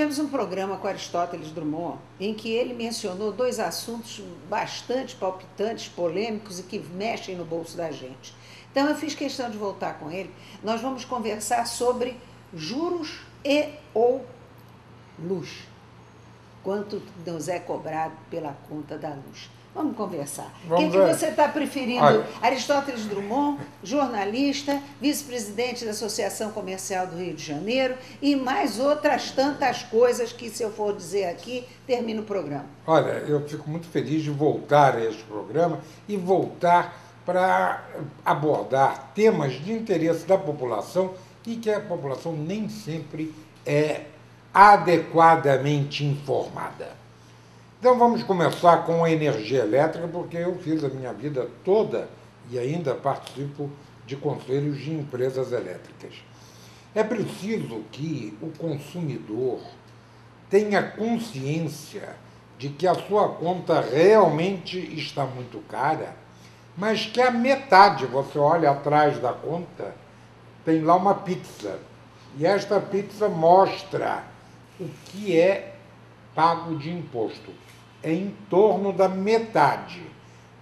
tivemos um programa com Aristóteles Drummond em que ele mencionou dois assuntos bastante palpitantes, polêmicos e que mexem no bolso da gente. Então eu fiz questão de voltar com ele. Nós vamos conversar sobre juros e ou luz. Quanto nos é cobrado pela conta da luz. Vamos conversar. Quem que você está preferindo? Olha, Aristóteles Drummond, jornalista, vice-presidente da Associação Comercial do Rio de Janeiro e mais outras tantas coisas que, se eu for dizer aqui, termina o programa. Olha, eu fico muito feliz de voltar a este programa e voltar para abordar temas de interesse da população e que a população nem sempre é adequadamente informada. Então vamos começar com a energia elétrica, porque eu fiz a minha vida toda e ainda participo de conselhos de empresas elétricas. É preciso que o consumidor tenha consciência de que a sua conta realmente está muito cara, mas que a metade, você olha atrás da conta, tem lá uma pizza. E esta pizza mostra o que é pago de imposto. É em torno da metade.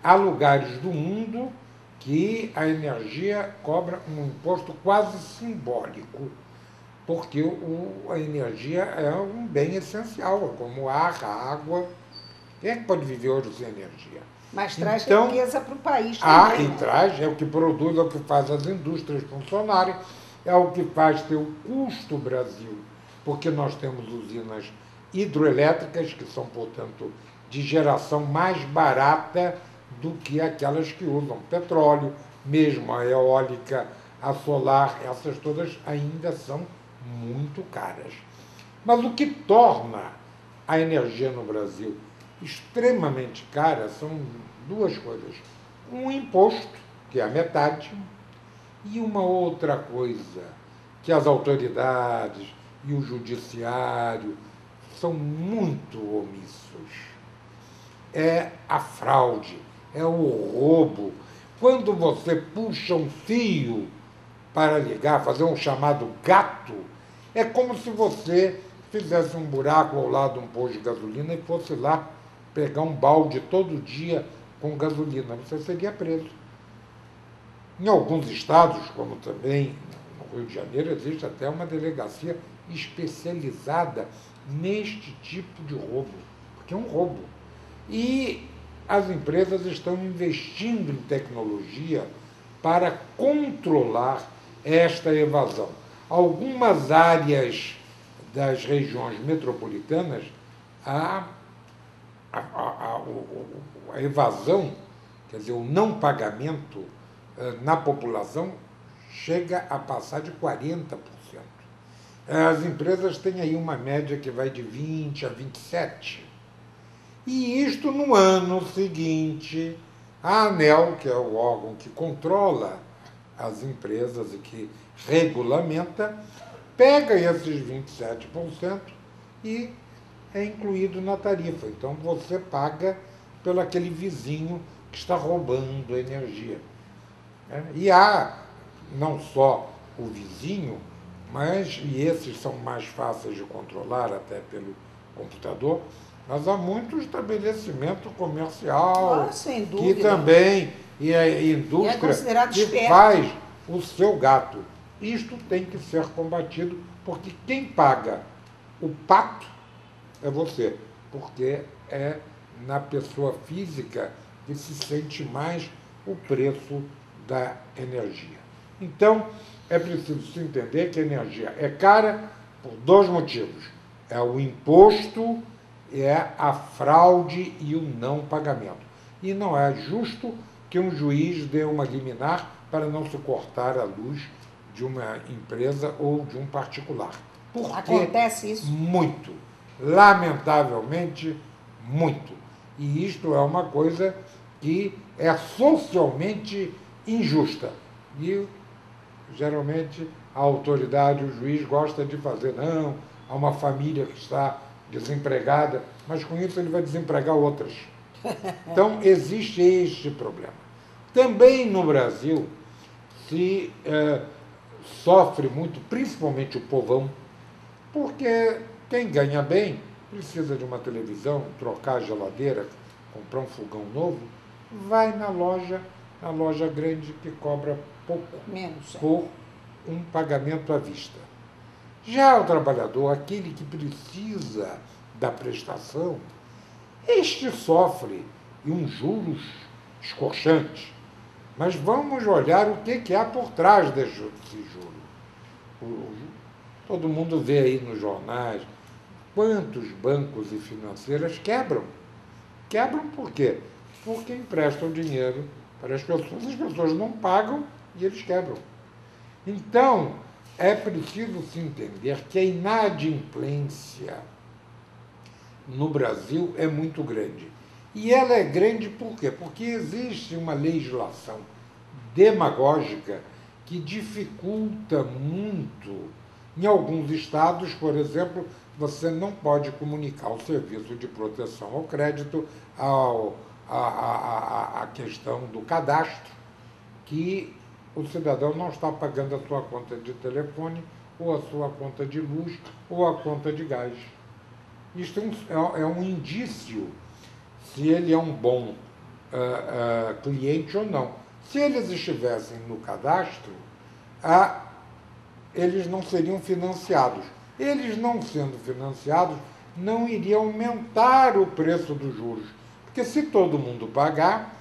Há lugares do mundo que a energia cobra um imposto quase simbólico, porque a energia é um bem essencial, como ar, a água. Quem é que pode viver hoje sem energia? Mas traz riqueza para o país também. E traz, é o que produz, é o que faz as indústrias funcionarem, é o que faz ter o custo Brasil, porque nós temos usinas hidroelétricas, que são, portanto, de geração mais barata do que aquelas que usam petróleo, mesmo a eólica, a solar, essas todas ainda são muito caras. Mas o que torna a energia no Brasil extremamente cara são duas coisas. Um imposto, que é a metade, e uma outra coisa, que as autoridades e o judiciário são muito omissos. É a fraude, é o roubo. Quando você puxa um fio para ligar, fazer um chamado gato, é como se você fizesse um buraco ao lado de um posto de gasolina e fosse lá pegar um balde todo dia com gasolina. Você seria preso. Em alguns estados, como também no Rio de Janeiro, existe até uma delegacia especializada neste tipo de roubo, porque é um roubo. E as empresas estão investindo em tecnologia para controlar esta evasão. Algumas áreas das regiões metropolitanas, a evasão, quer dizer, o não pagamento na população chega a passar de 40%. As empresas têm aí uma média que vai de 20% a 27%. E isto no ano seguinte, a ANEEL, que é o órgão que controla as empresas e que regulamenta, pega esses 27% e é incluído na tarifa. Então você paga pelo aquele vizinho que está roubando a energia. E há não só o vizinho, mas, e esses são mais fáceis de controlar até pelo computador, mas há muito estabelecimento comercial que também, e a indústria que faz o seu gato. Isto tem que ser combatido, porque quem paga o pato é você, porque é na pessoa física que se sente mais o preço da energia. Então, é preciso se entender que a energia é cara por dois motivos. É o imposto, é a fraude e o não pagamento. E não é justo que um juiz dê uma liminar para não se cortar a luz de uma empresa ou de um particular. Porque acontece isso? Muito. Lamentavelmente, muito. E isto é uma coisa que é socialmente injusta. E, geralmente, a autoridade, o juiz, gosta de fazer, não, há uma família que está desempregada, mas com isso ele vai desempregar outras. Então, existe este problema. Também no Brasil se sofre muito, principalmente o povão, porque Quem ganha bem precisa de uma televisão, trocar a geladeira, comprar um fogão novo, vai na loja grande que cobra pouco Menos. por um pagamento à vista. Já o trabalhador, aquele que precisa da prestação, este sofre e uns juros escorchantes. Mas vamos olhar o que há por trás desse juro. Todo mundo vê aí nos jornais quantos bancos e financeiras quebram. Quebram por quê? Porque emprestam dinheiro para as pessoas não pagam e eles quebram. Então, é preciso se entender que a inadimplência no Brasil é muito grande. E ela é grande por quê? Porque existe uma legislação demagógica que dificulta muito. Em alguns estados, por exemplo, você não pode comunicar o serviço de proteção ao crédito a questão do cadastro, que o cidadão não está pagando a sua conta de telefone, ou a sua conta de luz, ou a conta de gás. Isto é um indício se ele é um bom cliente ou não. Se eles estivessem no cadastro, eles não seriam financiados. Eles não sendo financiados, não iria aumentar o preço dos juros. Porque se todo mundo pagar,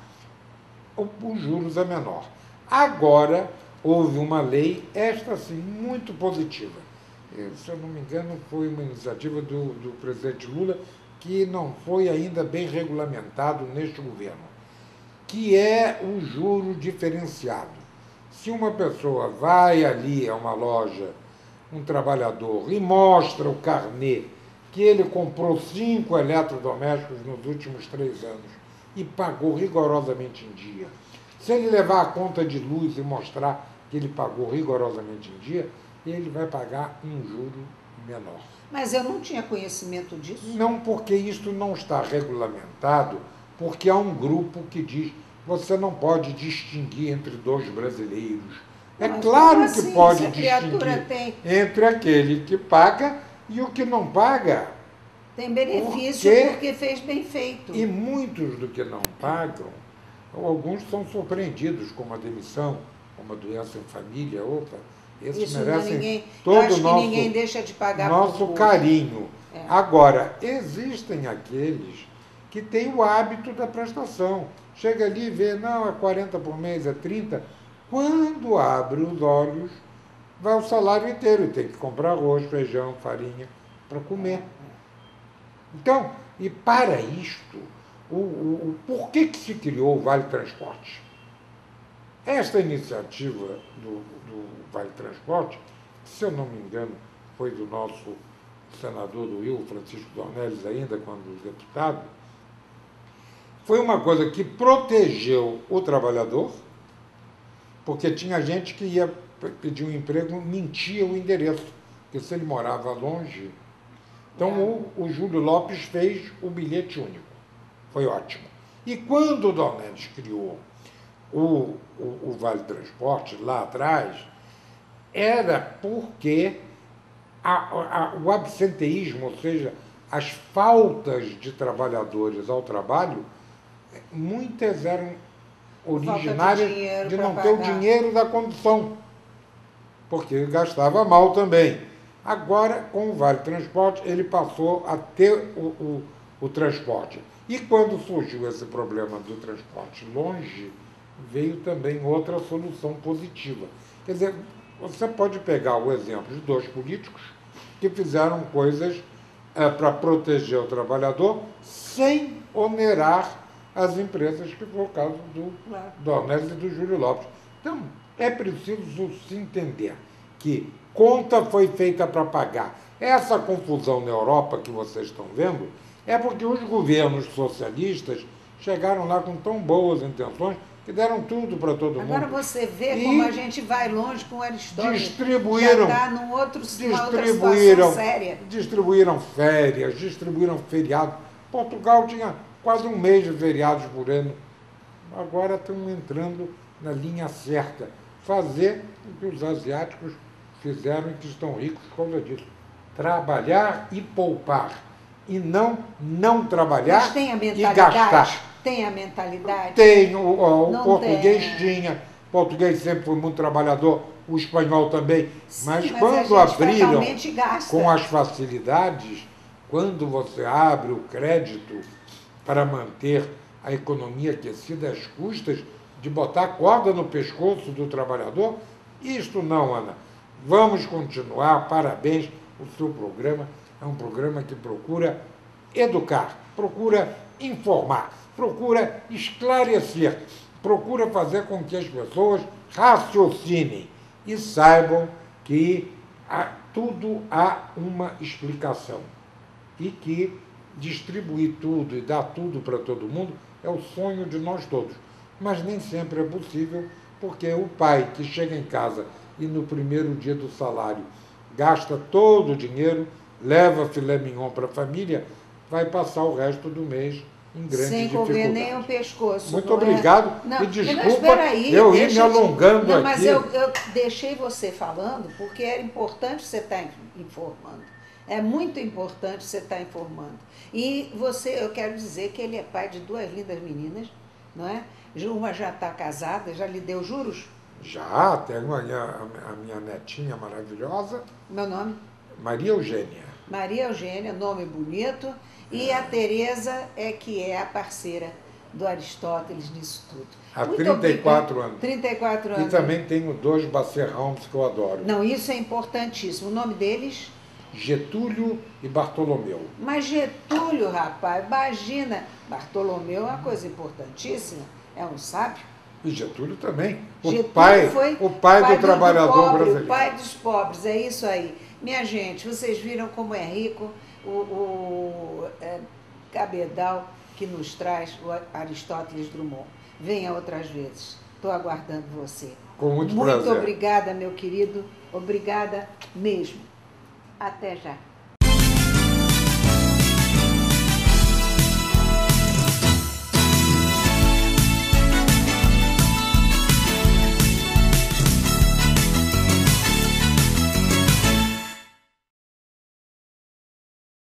os juros é menor. Agora, houve uma lei, esta sim, muito positiva. Se eu não me engano, foi uma iniciativa do presidente Lula, que não foi ainda bem regulamentado neste governo, que é o juro diferenciado. Se uma pessoa vai ali a uma loja, um trabalhador, e mostra o carnê que ele comprou 5 eletrodomésticos nos últimos 3 anos e pagou rigorosamente em dia, se ele levar a conta de luz e mostrar que ele pagou rigorosamente em dia, ele vai pagar um juro menor. Mas eu não tinha conhecimento disso. Não, porque isso não está regulamentado, porque há um grupo que diz que você não pode distinguir entre 2 brasileiros. É claro que assim, pode distinguir entre aquele que paga e o que não paga. Tem benefício porque fez bem feito. E muitos do que não pagam, alguns são surpreendidos com uma demissão, com uma doença em família, outra. Esses isso merecem todo o nosso, ninguém deixa de pagar nosso carinho. Agora, existem aqueles que têm o hábito da prestação. Chega ali e vê, não, é 40 por mês, é 30. Quando abre os olhos, vai o salário inteiro e tem que comprar arroz, feijão, farinha para comer. Então, e para isto, por que se criou o Vale Transporte? Esta iniciativa do Vale Transporte, se eu não me engano, foi do nosso senador do Rio, Francisco Dornelles, ainda quando deputado, foi uma coisa que protegeu o trabalhador, porque tinha gente que ia pedir um emprego, mentia o endereço, porque se ele morava longe. Então, o Júlio Lopes fez o bilhete único. Foi ótimo. E quando o Dornelles criou o Vale Transporte, lá atrás, era porque o absenteísmo, ou seja, as faltas de trabalhadores ao trabalho, muitas eram originárias de não ter o dinheiro da condução, porque gastava mal também. Agora, com o Vale Transporte, ele passou a ter o transporte. E quando surgiu esse problema do transporte longe, veio também outra solução positiva. Quer dizer, você pode pegar o exemplo de 2 políticos que fizeram coisas para proteger o trabalhador sem onerar as empresas, que foi o caso do Dornelles e do Júlio Lopes. Então, é preciso se entender que conta foi feita para pagar. Essa confusão na Europa que vocês estão vendo é porque os governos socialistas chegaram lá com tão boas intenções que deram tudo para todo mundo. Agora você vê como a gente vai longe com o Aristóteles. Distribuíram, já está numa outra situação séria. Distribuíram férias, distribuíram feriados. Portugal tinha quase 1 mês de feriados por ano. Agora estão entrando na linha certa. Fazer o que os asiáticos fizeram e que estão ricos por causa disso. trabalhar e poupar, e não trabalhar Mas tem a e mentalidade? gastar. Tem a mentalidade? Tem, o Não português tem. tinha, o português sempre foi muito trabalhador, o espanhol também, Sim, mas a quando gente abriram fatalmente gasta. com as facilidades, quando você abre o crédito para manter a economia aquecida às custas de botar corda no pescoço do trabalhador, isto não, Ana. Vamos continuar, parabéns, o seu programa é um programa que procura educar, procura informar, procura esclarecer, procura fazer com que as pessoas raciocinem e saibam que tudo há uma explicação e que distribuir tudo e dar tudo para todo mundo é o sonho de nós todos. Mas nem sempre é possível, porque o pai que chega em casa e no primeiro dia do salário gasta todo o dinheiro, leva filé mignon para a família, vai passar o resto do mês em grandes sem dificuldades. comer nem o pescoço. Muito obrigado. Não, e desculpa espera aí, eu ir me alongando não, aqui. mas eu deixei você falando porque era importante você estar informando. É muito importante você estar informando. E eu quero dizer que ele é pai de 2 lindas meninas, não é? Uma já está casada, já lhe deu juros? Já, tenho a minha netinha maravilhosa. Meu nome? Maria Eugênia. Maria Eugênia, nome bonito. E a Tereza que é a parceira do Aristóteles nisso tudo. Há Muito 34 anos. 34 anos. E também tenho 2 Basset-Homes que eu adoro. Não, isso é importantíssimo. O nome deles? Getúlio e Bartolomeu. Mas Getúlio, rapaz, imagina. Bartolomeu é uma coisa importantíssima. É um sábio. E Getúlio também. Getúlio O pai do trabalhador pobre, brasileiro. O pai dos pobres, é isso aí. Minha gente, vocês viram como é rico o cabedal que nos traz o Aristóteles Drummond. Venha outras vezes. Estou aguardando você. Com muito prazer. Muito obrigada, meu querido. Obrigada mesmo. Até já.